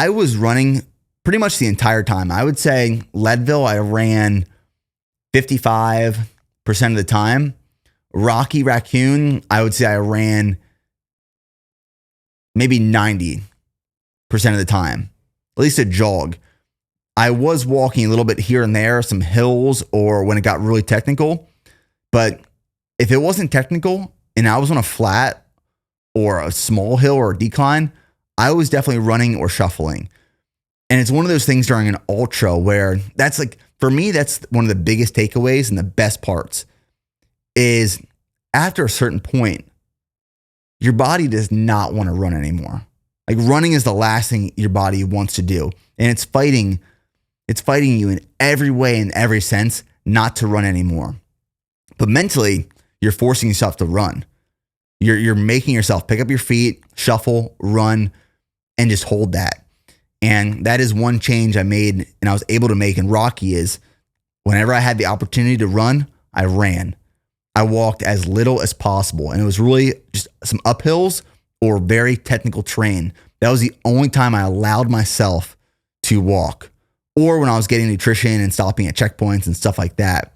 I was running pretty much the entire time. I would say Leadville, I ran 55% of the time. Rocky Raccoon, I would say I ran maybe 90% of the time, at least a jog. I was walking a little bit here and there, some hills, or when it got really technical. But if it wasn't technical and I was on a flat or a small hill or a decline, I was definitely running or shuffling. And it's one of those things during an ultra where that's like, for me, that's one of the biggest takeaways and the best parts is after a certain point, your body does not want to run anymore. Like running is the last thing your body wants to do. And it's fighting you in every way, in every sense, not to run anymore. But mentally, you're forcing yourself to run. You're making yourself pick up your feet, shuffle, run, and just hold that. And that is one change I made and I was able to make in Rocky is whenever I had the opportunity to run, I ran. I walked as little as possible. And it was really just some uphills or very technical terrain. That was the only time I allowed myself to walk. Or when I was getting nutrition and stopping at checkpoints and stuff like that.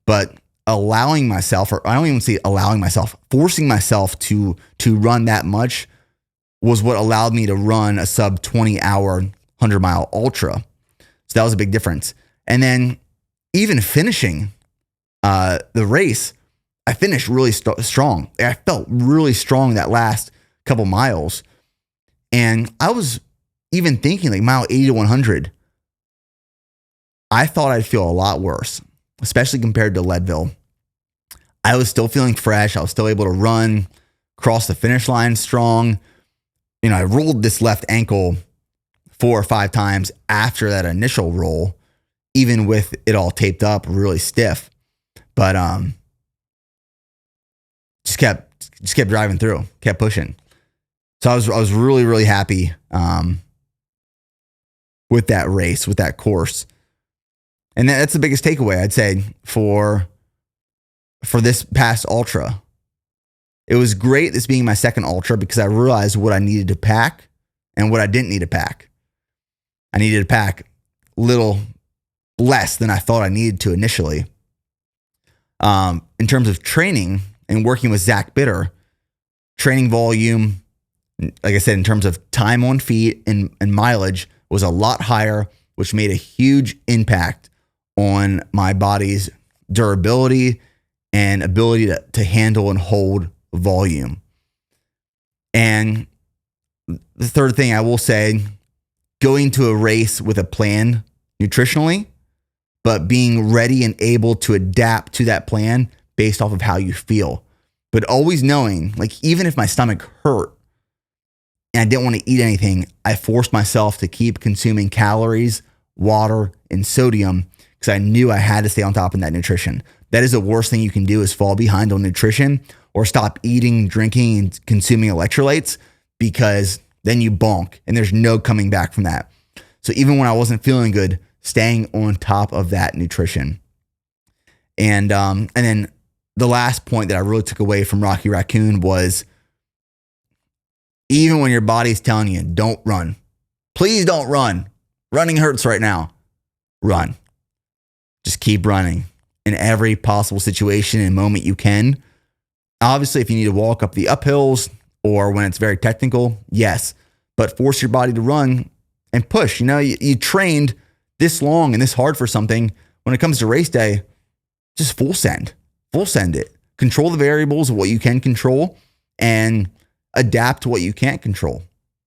But allowing myself, or I don't even say allowing myself, forcing myself to run that much was what allowed me to run a sub 20 hour 100-mile ultra. So that was a big difference. And then even finishing the race, I finished really strong. I felt really strong that last couple miles. And I was even thinking like mile 80 to 100, I thought I'd feel a lot worse, especially compared to Leadville. I was still feeling fresh. I was still able to run, cross the finish line strong. You know, I rolled this left ankle 4 or 5 times after that initial roll, even with it all taped up, really stiff. But just kept driving through, kept pushing. So I was really, really happy with that race, with that course. And that's the biggest takeaway, I'd say, for this past ultra. It was great, this being my second ultra, because I realized what I needed to pack and what I didn't need to pack. I needed to pack little less than I thought I needed to initially. In terms of training and working with Zach Bitter, training volume, like I said, in terms of time on feet and mileage was a lot higher, which made a huge impact on my body's durability and ability to handle and hold volume. And the third thing I will say, going to a race with a plan nutritionally, but being ready and able to adapt to that plan based off of how you feel. But always knowing, like even if my stomach hurt and I didn't want to eat anything, I forced myself to keep consuming calories, water, and sodium because I knew I had to stay on top of that nutrition. That is the worst thing you can do, is fall behind on nutrition or stop eating, drinking, and consuming electrolytes, because then you bonk and there's no coming back from that. So even when I wasn't feeling good, staying on top of that nutrition. And then the last point that I really took away from Rocky Raccoon was, even when your body's telling you, don't run, please don't run. Running hurts right now. Run. Just keep running in every possible situation and moment you can. Obviously, if you need to walk up the uphills or when it's very technical, yes, but force your body to run and push. You know, you trained this long and this hard for something. When it comes to race day, just full send it. Control the variables of what you can control and adapt to what you can't control.